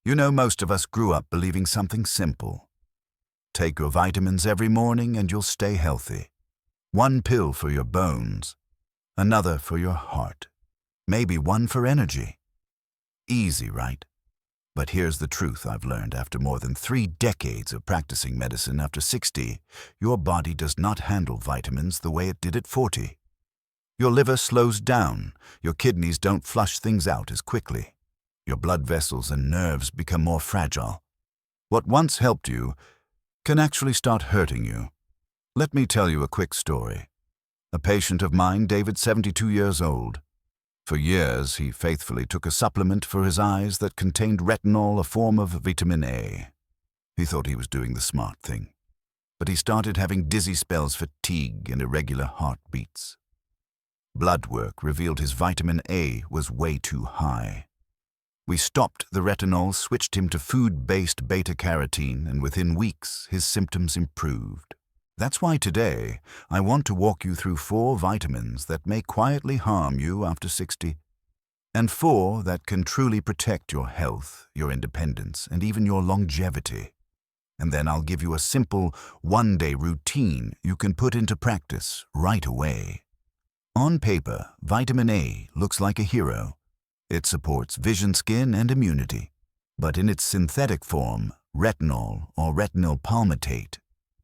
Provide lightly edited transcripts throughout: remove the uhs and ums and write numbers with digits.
You know, most of us grew up believing something simple. Take your vitamins every morning and you'll stay healthy. One pill for your bones, another for your heart, maybe one for energy. Easy, right? But here's the truth I've learned after more than 3 decades of practicing medicine. After 60, your body does not handle vitamins the way it did at 40. Your liver slows down, your kidneys don't flush things out as quickly. Your blood vessels and nerves become more fragile. What once helped you can actually start hurting you. Let me tell you a quick story. A patient of mine, David, 72 years old. For years, he faithfully took a supplement for his eyes that contained retinol, a form of vitamin A. He thought he was doing the smart thing. But he started having dizzy spells, fatigue, and irregular heartbeats. Blood work revealed his vitamin A was way too high. We stopped the retinol, switched him to food-based beta-carotene, and within weeks, his symptoms improved. That's why today, I want to walk you through 4 vitamins that may quietly harm you after 60, and 4 that can truly protect your health, your independence, and even your longevity. And then I'll give you a simple, one-day routine you can put into practice right away. On paper, vitamin A looks like a hero. It supports vision, skin, and immunity. But in its synthetic form, retinol or retinol palmitate,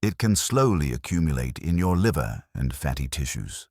it can slowly accumulate in your liver and fatty tissues.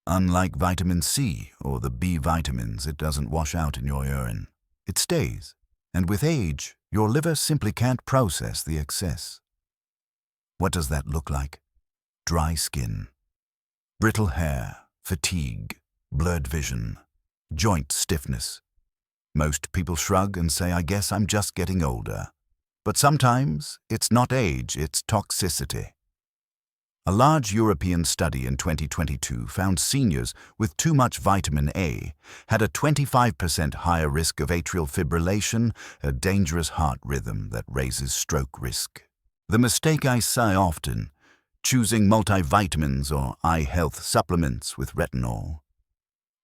Unlike vitamin C or the B vitamins, it doesn't wash out in your urine. It stays, and with age, your liver simply can't process the excess. What does that look like? Dry skin, brittle hair, fatigue, blurred vision, joint stiffness. Most people shrug and say, I guess I'm just getting older. But sometimes it's not age, it's toxicity. A large European study in 2022 found seniors with too much vitamin A had a 25% higher risk of atrial fibrillation, a dangerous heart rhythm that raises stroke risk. The mistake I see often, choosing multivitamins or eye health supplements with retinol.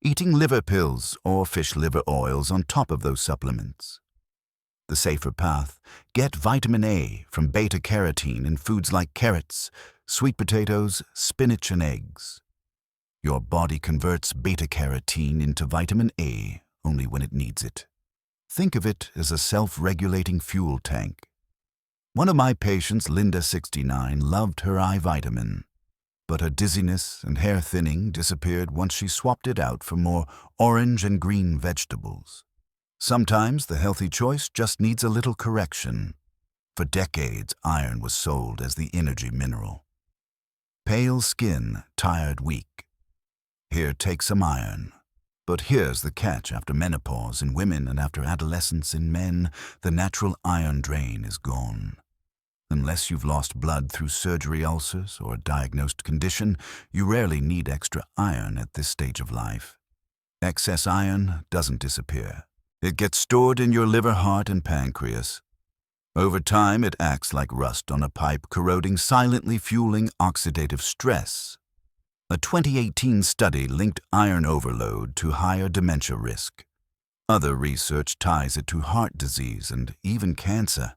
Eating liver pills or fish liver oils on top of those supplements. The safer path, get vitamin A from beta-carotene in foods like carrots, sweet potatoes, spinach, and eggs. Your body converts beta-carotene into vitamin A only when it needs it. Think of it as a self-regulating fuel tank. One of my patients, Linda, 69, loved her eye vitamin, but her dizziness and hair thinning disappeared once she swapped it out for more orange and green vegetables. Sometimes the healthy choice just needs a little correction. For decades, iron was sold as the energy mineral. Pale skin, tired, weak. Here, take some iron. But here's the catch: after menopause in women and after adolescence in men, the natural iron drain is gone. Unless you've lost blood through surgery, ulcers, or a diagnosed condition, you rarely need extra iron at this stage of life. Excess iron doesn't disappear. It gets stored in your liver, heart, and pancreas. Over time, it acts like rust on a pipe, corroding, silently fueling oxidative stress. A 2018 study linked iron overload to higher dementia risk. Other research ties it to heart disease and even cancer.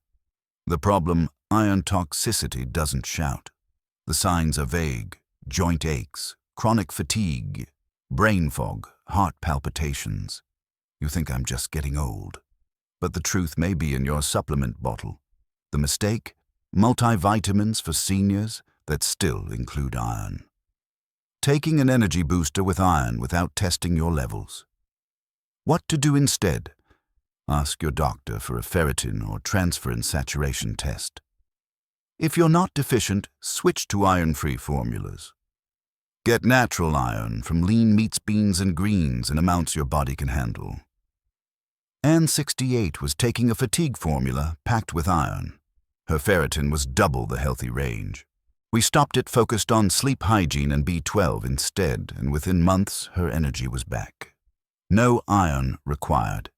The problem, iron toxicity doesn't shout. The signs are vague: joint aches, chronic fatigue, brain fog, heart palpitations. You think I'm just getting old. But the truth may be in your supplement bottle. The mistake? Multivitamins for seniors that still include iron. Taking an energy booster with iron without testing your levels. What to do instead? Ask your doctor for a ferritin or transferrin saturation test. If you're not deficient, switch to iron-free formulas. Get natural iron from lean meats, beans, and greens in amounts your body can handle. Anne, 68, was taking a fatigue formula packed with iron. Her ferritin was double the healthy range. We stopped it, focused on sleep hygiene and B12 instead, and within months her energy was back. No iron required.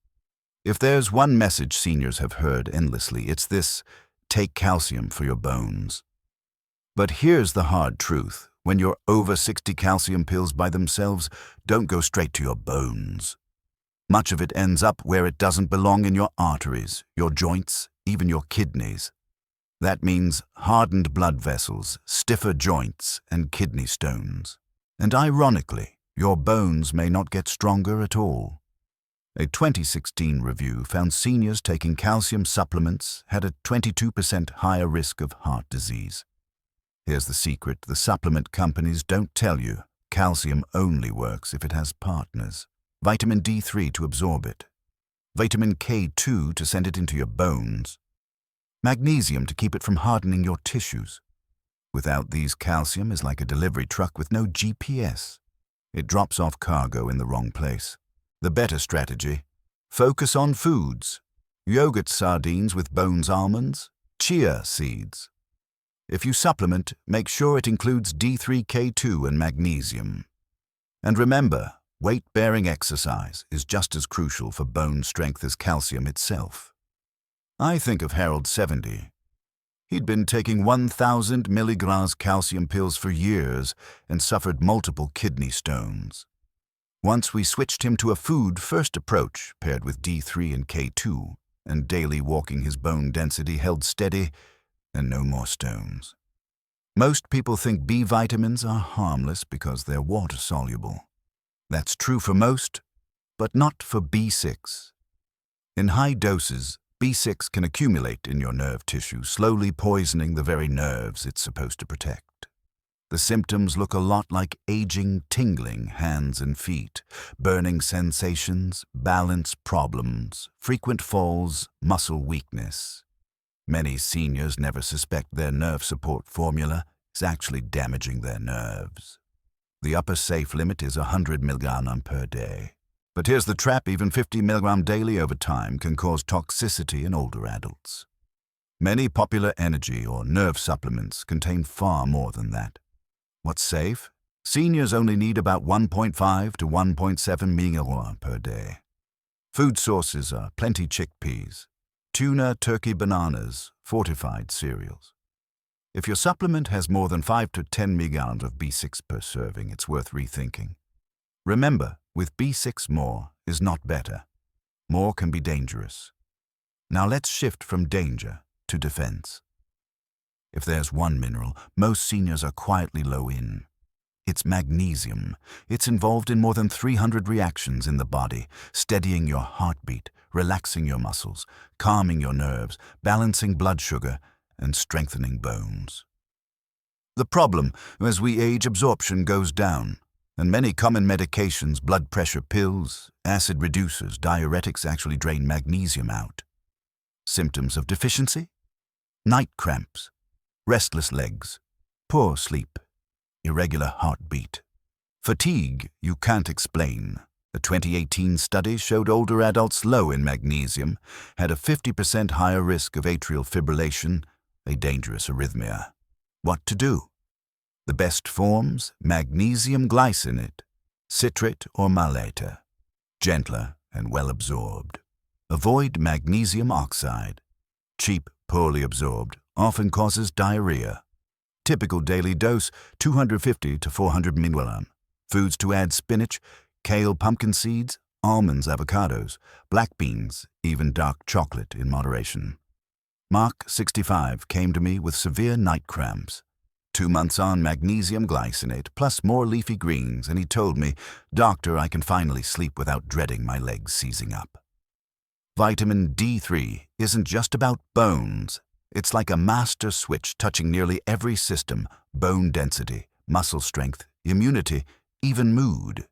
If there's one message seniors have heard endlessly, it's this: take calcium for your bones. But here's the hard truth: when you're over 60, calcium pills by themselves don't go straight to your bones. Much of it ends up where it doesn't belong in your arteries, your joints, even your kidneys. That means hardened blood vessels, stiffer joints, and kidney stones. And ironically, your bones may not get stronger at all. A 2016 review found seniors taking calcium supplements had a 22% higher risk of heart disease. Here's the secret the supplement companies don't tell you. Calcium only works if it has partners. Vitamin D3 to absorb it. Vitamin K2 to send it into your bones. Magnesium to keep it from hardening your tissues. Without these, calcium is like a delivery truck with no GPS. It drops off cargo in the wrong place. The better strategy: focus on foods. Yogurt sardines with Bones almonds, chia seeds. If you supplement, make sure it includes D3K2 and magnesium. And remember, weight-bearing exercise is just as crucial for bone strength as calcium itself. I think of Harold, 70. He'd been taking 1,000 milligrams calcium pills for years and suffered multiple kidney stones. Once we switched him to a food-first approach paired with D3 and K2, and daily walking, his bone density held steady and no more stones. Most people think B vitamins are harmless because they're water-soluble. That's true for most, but not for B6. In high doses, B6 can accumulate in your nerve tissue, slowly poisoning the very nerves it's supposed to protect. The symptoms look a lot like aging, tingling hands and feet, burning sensations, balance problems, frequent falls, muscle weakness. Many seniors never suspect their nerve support formula is actually damaging their nerves. The upper safe limit is 100 milligrams per day. But here's the trap: even 50 milligrams daily over time can cause toxicity in older adults. Many popular energy or nerve supplements contain far more than that. What's safe? Seniors only need about 1.5 to 1.7 milligrams per day. Food sources are plenty chickpeas, tuna, turkey, bananas, fortified cereals. If your supplement has more than 5 to 10 milligrams of B6 per serving, it's worth rethinking. Remember, with B6 more is not better. More can be dangerous. Now let's shift from danger to defense. If there's one mineral most seniors are quietly low in, it's magnesium. It's involved in more than 300 reactions in the body, steadying your heartbeat, relaxing your muscles, calming your nerves, balancing blood sugar, and strengthening bones. The problem: as we age, absorption goes down, and many common medications, blood pressure pills, acid reducers, diuretics actually drain magnesium out. Symptoms of deficiency: night cramps, restless legs, poor sleep, irregular heartbeat. Fatigue you can't explain. A 2018 study showed older adults low in magnesium had a 50% higher risk of atrial fibrillation, a dangerous arrhythmia. What to do? The best forms: magnesium glycinate, citrate or malate, gentler and well absorbed. Avoid magnesium oxide. Cheap, poorly absorbed, often causes diarrhea. Typical daily dose: 250 to 400 milligrams. Foods to add: spinach, kale, pumpkin seeds, almonds, avocados, black beans, even dark chocolate in moderation. Mark, 65, came to me with severe night cramps. 2 months on magnesium glycinate plus more leafy greens, and he told me, "Doctor, I can finally sleep without dreading my legs seizing up." Vitamin D3 isn't just about bones. It's like a master switch touching nearly every system: bone density, muscle strength, immunity, even mood.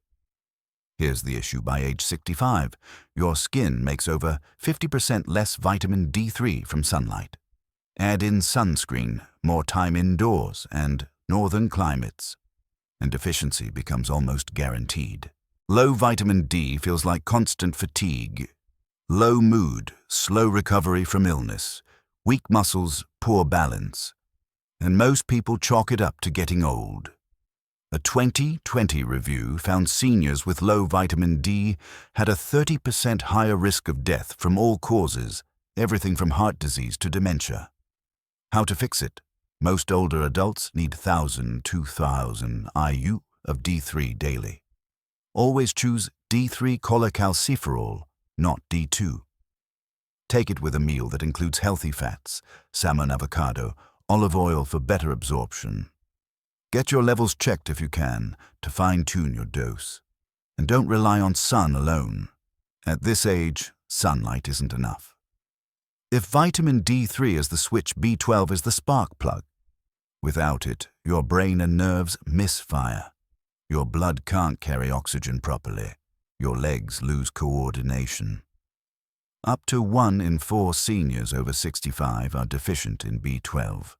Here's the issue: by age 65, your skin makes over 50% less vitamin D3 from sunlight. Add in sunscreen, more time indoors, and northern climates, and deficiency becomes almost guaranteed. Low vitamin D feels like constant fatigue, low mood, slow recovery from illness, weak muscles, poor balance, and most people chalk it up to getting old. A 2020 review found seniors with low vitamin D had a 30% higher risk of death from all causes, everything from heart disease to dementia. How to fix it? Most older adults need 1,000 to 2,000 IU of D3 daily. Always choose D3 cholecalciferol, not D2. Take it with a meal that includes healthy fats, salmon, avocado, olive oil for better absorption. Get your levels checked if you can to fine-tune your dose. And don't rely on sun alone. At this age, sunlight isn't enough. If vitamin D3 is the switch, B12 is the spark plug. Without it, your brain and nerves misfire. Your blood can't carry oxygen properly. Your legs lose coordination. Up to 1 in 4 seniors over 65 are deficient in B12.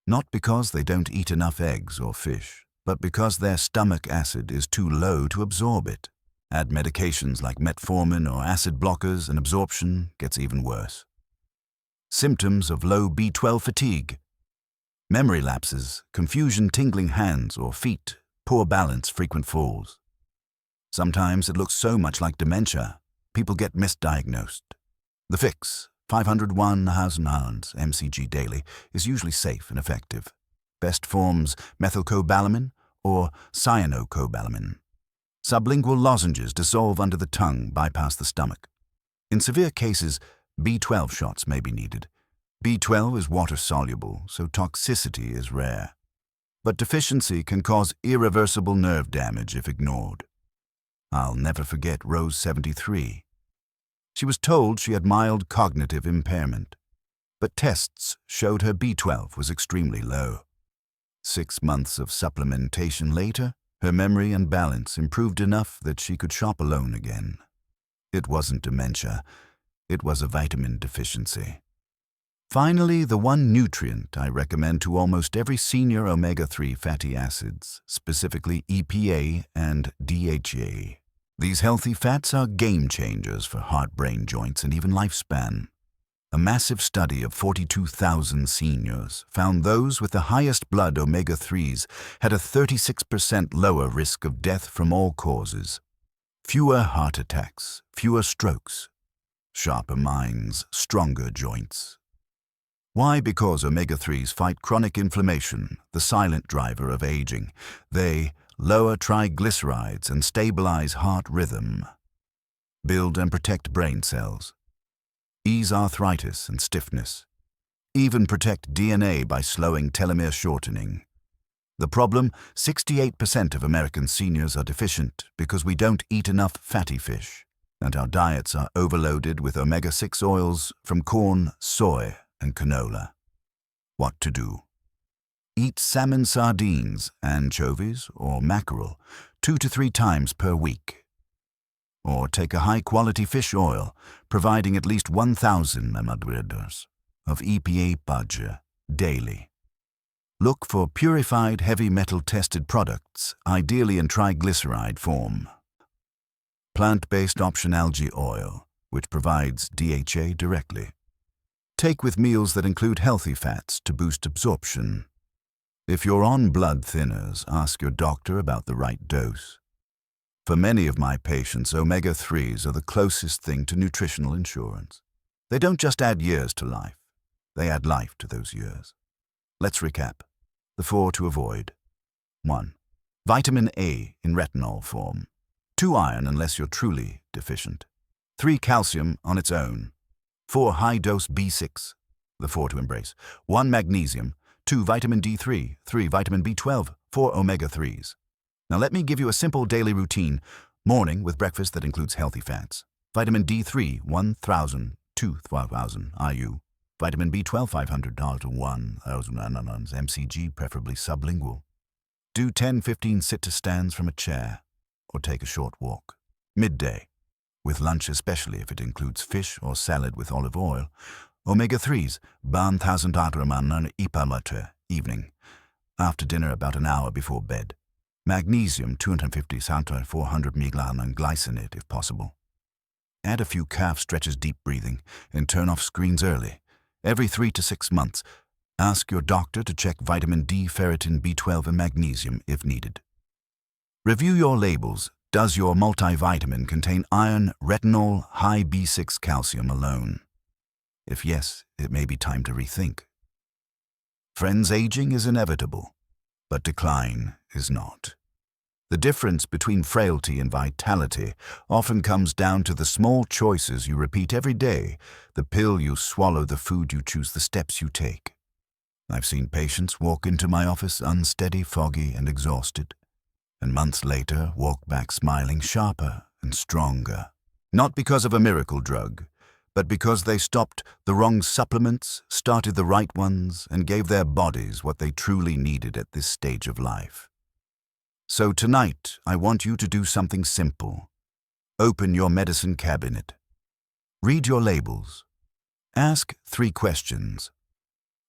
Not because they don't eat enough eggs or fish, but because their stomach acid is too low to absorb it. Add medications like metformin or acid blockers and absorption gets even worse. Symptoms of low B12 fatigue: memory lapses, confusion, tingling hands or feet, poor balance, frequent falls. Sometimes it looks so much like dementia, people get misdiagnosed. The fix, 501,000 mcg daily, is usually safe and effective. Best forms methylcobalamin or cyanocobalamin. Sublingual lozenges dissolve under the tongue, bypass the stomach. In severe cases, B12 shots may be needed. B12 is water-soluble, so toxicity is rare. But deficiency can cause irreversible nerve damage if ignored. I'll never forget Rose 73. She was told she had mild cognitive impairment, but tests showed her B12 was extremely low. 6 months of supplementation later, her memory and balance improved enough that she could shop alone again. It wasn't dementia, it was a vitamin deficiency. Finally, the one nutrient I recommend to almost every senior omega-3 fatty acids, specifically EPA and DHA. These healthy fats are game changers for heart, brain, joints, and even lifespan. A massive study of 42,000 seniors found those with the highest blood omega-3s had a 36% lower risk of death from all causes. Fewer heart attacks, fewer strokes, sharper minds, stronger joints. Why? Because omega-3s fight chronic inflammation, the silent driver of aging. They lower triglycerides and stabilize heart rhythm, build and protect brain cells, ease arthritis and stiffness, even protect DNA by slowing telomere shortening. The problem: 68% of American seniors are deficient because we don't eat enough fatty fish, and our diets are overloaded with omega-6 oils from corn, soy, and canola. What to do? Eat salmon, sardines, anchovies, or mackerel 2 to 3 times per week. Or take a high-quality fish oil, providing at least 1,000 ml of EPA budget daily. Look for purified heavy metal-tested products, ideally in triglyceride form. Plant-based option algae oil, which provides DHA directly. Take with meals that include healthy fats to boost absorption. If you're on blood thinners, ask your doctor about the right dose. For many of my patients, omega-3s are the closest thing to nutritional insurance. They don't just add years to life, they add life to those years. Let's recap. The 4 to avoid. 1. Vitamin A in retinol form. 2. Iron unless you're truly deficient. 3. Calcium on its own. 4. High-dose B6, the 4 to embrace. 1. Magnesium. 2. Vitamin D3. 3. Vitamin B12. 4. Omega-3s. Now let me give you a simple daily routine. Morning with breakfast that includes healthy fats. Vitamin D3, 1,000 to 12,000 IU. Vitamin B12, 500 to 1,000 mcg, preferably sublingual. Do 10-15 sit-to-stands from a chair, or take a short walk. Midday, with lunch especially if it includes fish or salad with olive oil. Omega-3s, 1,000 ipamatre, evening. After dinner, about an hour before bed. Magnesium, 250 to 400 mg glycinate if possible. Add a few calf stretches, deep breathing, and turn off screens early. Every 3 to 6 months, ask your doctor to check vitamin D, ferritin, B12, and magnesium if needed. Review your labels. Does your multivitamin contain iron, retinol, high B6 calcium alone? If yes, it may be time to rethink. Friends, aging is inevitable, but decline is not. The difference between frailty and vitality often comes down to the small choices you repeat every day, the pill you swallow, the food you choose, the steps you take. I've seen patients walk into my office unsteady, foggy, and exhausted, and months later walk back smiling, sharper and stronger. Not because of a miracle drug, but because they stopped the wrong supplements, started the right ones, and gave their bodies what they truly needed at this stage of life. So tonight, I want you to do something simple. Open your medicine cabinet. Read your labels. Ask 3 questions.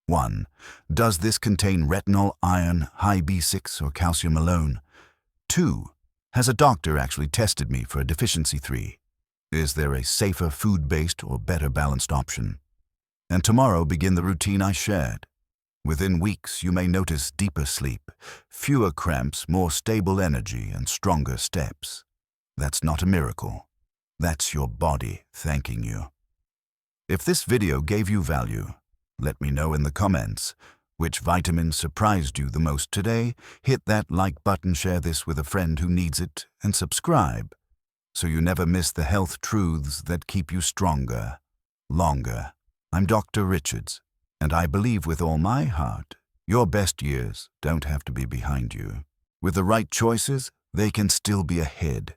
1. Does this contain retinol, iron, high B6, or calcium alone? 2. Has a doctor actually tested me for a deficiency? 3. Is there a safer food-based or better balanced option? And tomorrow begin the routine I shared. Within weeks, you may notice deeper sleep, fewer cramps, more stable energy, and stronger steps. That's not a miracle. That's your body thanking you. If this video gave you value, let me know in the comments which vitamin surprised you the most today. Hit that like button, share this with a friend who needs it, and subscribe so you never miss the health truths that keep you stronger, longer. I'm Dr. Richards, and I believe with all my heart, your best years don't have to be behind you. With the right choices, they can still be ahead.